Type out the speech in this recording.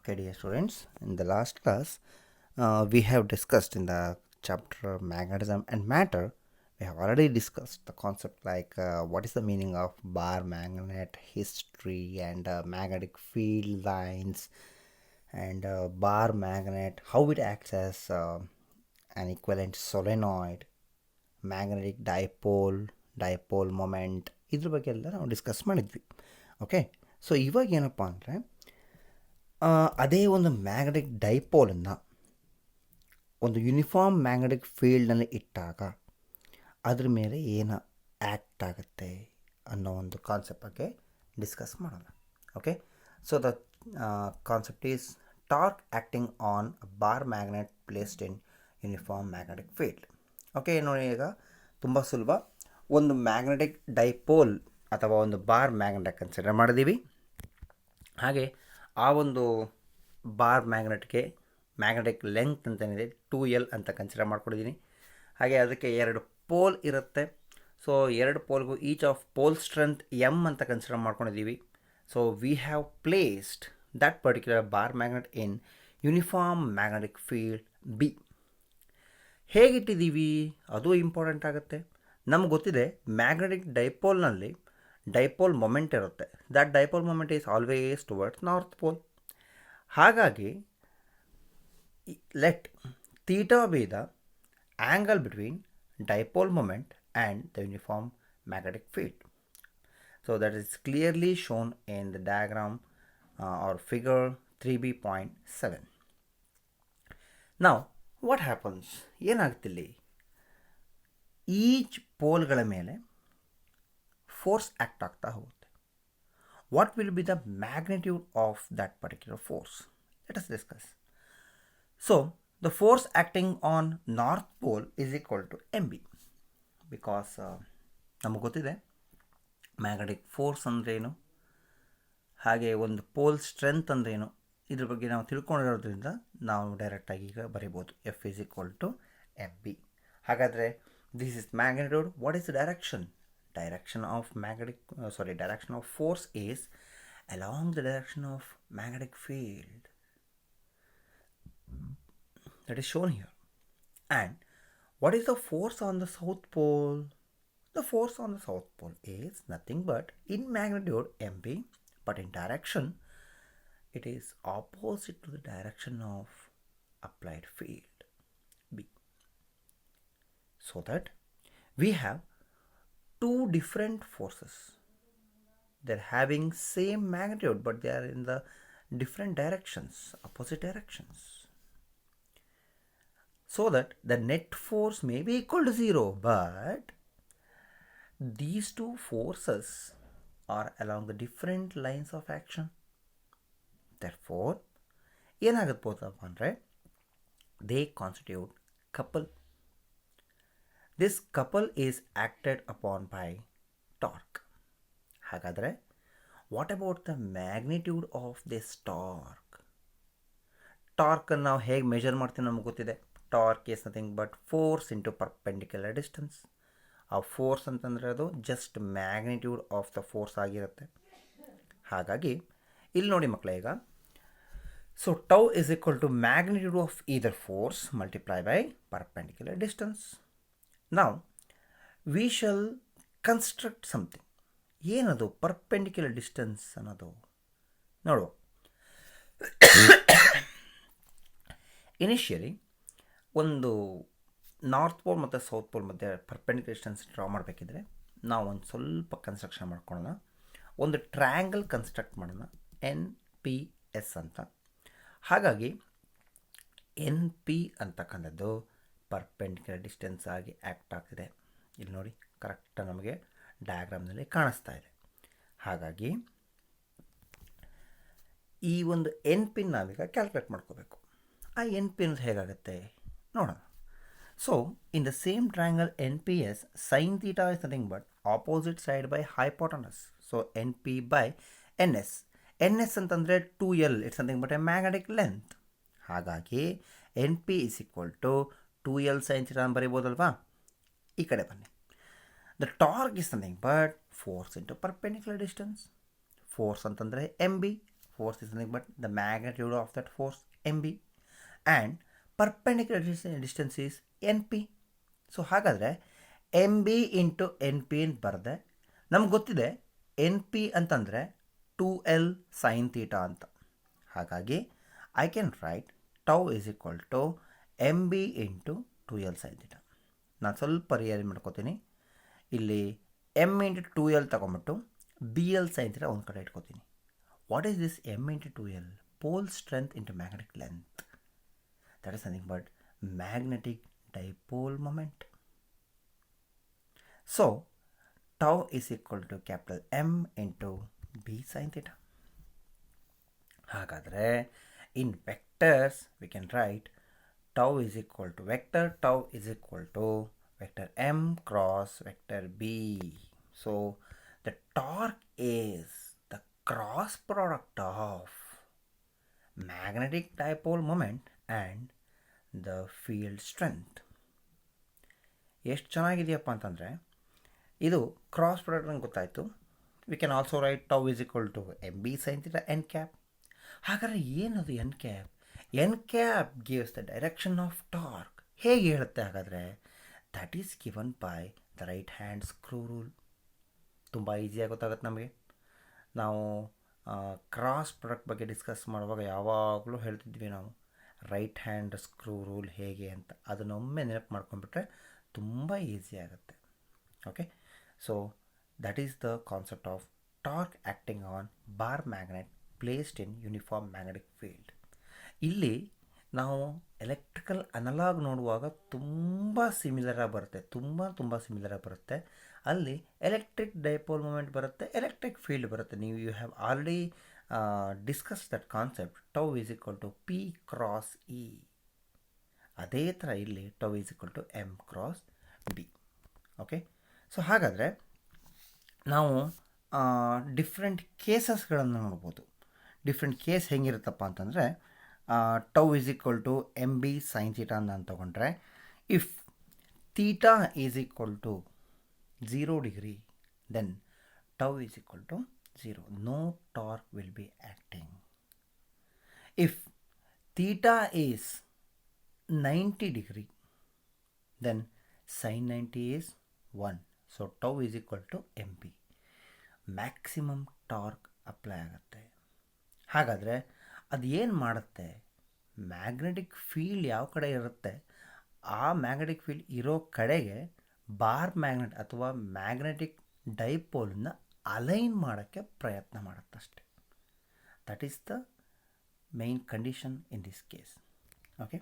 Okay, dear students, in the last class, we have discussed in the chapter magnetism and matter. We have already discussed the concept like what is the meaning of bar magnet, history, and magnetic field lines, and bar magnet, how it acts as an equivalent solenoid, magnetic dipole moment. ಇದ್ರ ಬಗ್ಗೆ ಎಲ್ಲ ನಾವು discuss ಮಾಡಿದ್ವಿ. Okay, so ಇವಾಗ ಏನಪ್ಪ ಅಂದರೆ ಅದೇ ಒಂದು ಮ್ಯಾಗ್ನೆಟಿಕ್ ಡೈಪೋಲನ್ನು ಒಂದು ಯೂನಿಫಾರ್ಮ್ ಮ್ಯಾಗ್ನೆಟಿಕ್ ಫೀಲ್ಡ್ನಲ್ಲಿ ಇಟ್ಟಾಗ ಅದ್ರ ಮೇಲೆ ಏನು ಆ್ಯಕ್ಟ್ ಆಗುತ್ತೆ ಅನ್ನೋ ಒಂದು ಕಾನ್ಸೆಪ್ಟ್ ಬಗ್ಗೆ ಡಿಸ್ಕಸ್ ಮಾಡೋಣ. Okay, so the concept is torque acting on bar magnet placed in uniform magnetic field. Okay, ನೋಡಿ ಈಗ ತುಂಬ ಸುಲಭ. ಒಂದು ಮ್ಯಾಗ್ನೆಟಿಕ್ ಡೈಪೋಲ್ ಅಥವಾ ಒಂದು ಬಾರ್ ಮ್ಯಾಗ್ನೆಟ್ ಕನ್ಸಿಡರ್ ಮಾಡಿದ್ದೀವಿ. ಹಾಗೆ ಆ ಒಂದು ಬಾರ್ ಮ್ಯಾಗ್ನೆಟಿಕ್ ಲೆಂತ್ ಅಂತೇನಿದೆ 2L ಅಂತ ಕನ್ಸಿಡರ್ ಮಾಡ್ಕೊಂಡಿದ್ದೀನಿ. ಹಾಗೆ ಅದಕ್ಕೆ 2 ಪೋಲ್ ಇರುತ್ತೆ. ಸೊ 2 ಪೋಲ್ಗೂ each of pole strength M ಅಂತ ಕನ್ಸಿಡರ್ ಮಾಡ್ಕೊಂಡಿದ್ದೀವಿ. So we have placed that particular bar magnet in uniform magnetic field B. ಹೇಗಿಟ್ಟಿದ್ದೀವಿ ಅದು ಇಂಪಾರ್ಟೆಂಟ್ ಆಗುತ್ತೆ. ನಮ್ಗೆ ಗೊತ್ತಿದೆ ಮ್ಯಾಗ್ನೆಟಿಕ್ ಡೈಪೋಲ್ನಲ್ಲಿ ಡೈಪೋಲ್ ಮೊಮೆಂಟ್ ಇರುತ್ತೆ. That dipole moment is always towards north pole. ಹಾಗಾಗಿ let theta be the angle between dipole moment and the uniform magnetic field. So that is clearly shown in the diagram R figure 3b.7. ನಾವು what happens, ಏನಾಗ್ತಿಲ್ಲಿ, each ಪೋಲ್ಗಳ ಮೇಲೆ force act ಆಗ್ತಾ ಹೋಗುತ್ತೆ. What will be the magnitude of that particular force? Let us discuss. So the force acting on north pole is equal to MB. Because ನಮಗೆ ಗೊತ್ತಿದೆ magnetic force ಅಂದ್ರೇನು, ಹಾಗೆ ಒಂದು ಪೋಲ್ ಸ್ಟ್ರೆಂತ್ ಅಂದ್ರೇನು, ಇದ್ರ ಬಗ್ಗೆ ನಾವು ತಿಳ್ಕೊಂಡಿರೋದ್ರಿಂದ ನಾವು ಡೈರೆಕ್ಟಾಗಿ ಈಗ ಬರಿಬೋದು F is equal to MB. ಹಾಗಾದರೆ this is magnitude. What is the direction? Direction of force is along the direction of magnetic field that is shown here. And what is the force on the south pole? The force on the south pole is nothing but in magnitude MB, but in direction it is opposite to the direction of applied field B. So that we have two different forces. They're having same magnitude, but they are in the different directions, opposite directions. So that the net force may be equal to 0, but these two forces are along the different lines of action. Therefore, ಏನಾಗತ್ತಪ್ಪ ಅಂದರೆ they constitute couple. This couple is acted upon by torque. ಹಾಗಾದರೆ what about the magnitude of this torque? ಟಾರ್ಕನ್ನು ನಾವು ಹೇಗೆ measure ಮಾಡ್ತೀವಿ ನಮಗೆ ಗೊತ್ತಿದೆ. Torque is nothing but force into perpendicular distance. ಆ force ಅಂತಂದರೆ ಅದು just magnitude of the force ಆಗಿರುತ್ತೆ. ಹಾಗಾಗಿ ಇಲ್ಲಿ ನೋಡಿ ಮಕ್ಕಳೇ, ಈಗ so tau is equal to magnitude of either force multiply by perpendicular distance. Now we shall construct something. ಏನದು ಪರ್ಪೆಂಡಿಕ್ಯುಲರ್ ಡಿಸ್ಟೆನ್ಸ್ ಅನ್ನೋದು ನೋಡುವ. ಇನಿಷಿಯಲಿ ಒಂದು ನಾರ್ತ್ ಪೋಲ್ ಮತ್ತು ಸೌತ್ ಪೋಲ್ ಮಧ್ಯೆ ಪರ್ಪೆಂಡಿಕ್ಯುಲರ್ ಡಿಸ್ಟೆನ್ಸ್ ಡ್ರಾ ಮಾಡಬೇಕಿದ್ರೆ ನಾವು ಒಂದು ಸ್ವಲ್ಪ ಕನ್ಸ್ಟ್ರಕ್ಷನ್ ಮಾಡ್ಕೊಳ್ಳೋಣ. ಒಂದು ಟ್ರಯಾಂಗಲ್ ಕನ್ಸ್ಟ್ರಕ್ಟ್ ಮಾಡೋಣ, NPS ಅಂತ. ಹಾಗಾಗಿ NP ಅಂತಕ್ಕಂಥದ್ದು ಪರ್ಪೆಂಡಿಕ್ಯುಲರ್ ಡಿಸ್ಟೆನ್ಸ್ ಆಗಿ ಆ್ಯಕ್ಟ್ ಆಗ್ತಿದೆ. ಇಲ್ಲಿ ನೋಡಿ ಕರೆಕ್ಟಾಗಿ ನಮಗೆ ಡಯಾಗ್ರಾಮ್ನಲ್ಲಿ ಕಾಣಿಸ್ತಾ ಇದೆ. ಹಾಗಾಗಿ ಈ ಒಂದು NP ನಾವೀಗ ಕ್ಯಾಲ್ಕುಲೇಟ್ ಮಾಡ್ಕೋಬೇಕು. ಆ NP ಅನ್ನೋದು ಹೇಗಾಗುತ್ತೆ ನೋಡೋಣ. So in the same triangle NPS, sine theta is nothing but opposite side by hypotenuse. So NP by NS. NS ಅಂತಂದರೆ 2L, it's nothing but a magnetic length. ಹಾಗಾಗಿ NP is equal to 2L sin theta ಬರೀಬೋದಲ್ವಾ. ಈ ಕಡೆ ಬನ್ನಿ. The torque is nothing but force into perpendicular distance. Force ಅಂತಂದರೆ MB, force is nothing but the magnitude of that force mb, and perpendicular distance is np. So ಹಾಗಾದರೆ M B into N P ಅಂತ ಬರೆದೆ. ನಮ್ಗೆ ಗೊತ್ತಿದೆ N P ಅಂತಂದರೆ 2L sine theta ಅಂತ. ಹಾಗಾಗಿ I can write tau is equal to M B into 2L sine theta. ನಾನು ಸ್ವಲ್ಪ ರಿಯಲೈಸ್ ಮಾಡ್ಕೋತೀನಿ. ಇಲ್ಲಿ ಎಮ್ ಇಂಟು 2L ತಗೊಂಬಿಟ್ಟು ಬಿ ಎಲ್ ಸೈನ್ ಥೀಟಾ ಒಂದು ಕಡೆ ಇಟ್ಕೋತೀನಿ. What is this M into 2L? Pole strength into magnetic length. That is nothing but magnetic dipole moment. So tau is equal to capital M into B sin theta. ಹಾಗಾದರೆ in vectors we can write tau is equal to vector M cross vector B. So the torque is the cross product of magnetic dipole moment and the field strength. ಎಷ್ಟು ಚೆನ್ನಾಗಿದೆಯಪ್ಪ ಅಂತಂದರೆ ಇದು cross product ನಂಗೆ ಗೊತ್ತಾಯಿತು. We can also write tau is equal to M B sine theta N cap. ಹಾಗಾದರೆ ಏನದು N cap? N cap gives the direction of torque. ಹೇಗೆ ಹೇಳುತ್ತೆ ಹಾಗಾದರೆ? That is given by the right hand screw rule. ತುಂಬ ಈಸಿಯಾಗಿ ಗೊತ್ತಾಗುತ್ತೆ ನಮಗೆ. ನಾವು ಕ್ರಾಸ್ ಪ್ರಾಡಕ್ಟ್ ಬಗ್ಗೆ ಡಿಸ್ಕಸ್ ಮಾಡುವಾಗ ಯಾವಾಗಲೂ ಹೇಳ್ತಿದ್ವಿ ನಾವು ರೈಟ್ ಹ್ಯಾಂಡ್ ಸ್ಕ್ರೂ ರೂಲ್ ಹೇಗೆ ಅಂತ. ಅದನ್ನೊಮ್ಮೆ ನೆನಪು ಮಾಡ್ಕೊಂಡ್ಬಿಟ್ರೆ ತುಂಬ ಈಸಿ ಆಗುತ್ತೆ. Okay, so that is the concept of torque acting on bar magnet placed in uniform magnetic field. ಇಲ್ಲಿ ನಾವು ಎಲೆಕ್ಟ್ರಿಕಲ್ ಅನಲಾಗ್ ನೋಡುವಾಗ ತುಂಬ ಸಿಮಿಲರಾಗಿ ಬರುತ್ತೆ, ತುಂಬ ಸಿಮಿಲರಾಗಿ ಬರುತ್ತೆ. ಅಲ್ಲಿ ಎಲೆಕ್ಟ್ರಿಕ್ ಡೈಪೋಲ್ ಮೂಮೆಂಟ್ ಬರುತ್ತೆ, ಎಲೆಕ್ಟ್ರಿಕ್ ಫೀಲ್ಡ್ ಬರುತ್ತೆ. ನೀವು you have already discuss that concept. Tau is equal to P cross E. ಅದೇ ಥರ ಇಲ್ಲಿ tau is equal to M cross B. Okay, so ಹಾಗಾದರೆ ನಾವು ಡಿಫ್ರೆಂಟ್ ಕೇಸಸ್ಗಳನ್ನು ನೋಡ್ಬೋದು. ಡಿಫ್ರೆಂಟ್ ಕೇಸ್ ಹೆಂಗಿರುತ್ತಪ್ಪ ಅಂತಂದರೆ tau is equal to M B sine theta ಅಂತ ತಗೊಂಡ್ರೆ, if theta is equal to 0 degree then tau is equal to 0. No torque will be acting. If theta is 90 degree then sin 90 is 1. So tau is equal to mp. Maximum torque apply ಆಗುತ್ತೆ. ಹಾಗಾದರೆ ಅದು ಏನು ಮಾಡುತ್ತೆ? Magnetic field ಯಾವ ಕಡೆ ಇರುತ್ತೆ ಆ magnetic field ಇರೋ ಕಡೆಗೆ ಬಾರ್ ಮ್ಯಾಗ್ನೆಟ್ ಅಥವಾ ಮ್ಯಾಗ್ನೆಟಿಕ್ ಡೈಪೋಲನ್ನು ಅಲೈನ್ ಮಾಡೋಕ್ಕೆ ಪ್ರಯತ್ನ ಮಾಡುತ್ತಷ್ಟೆ. That is the main condition in this case. Okay.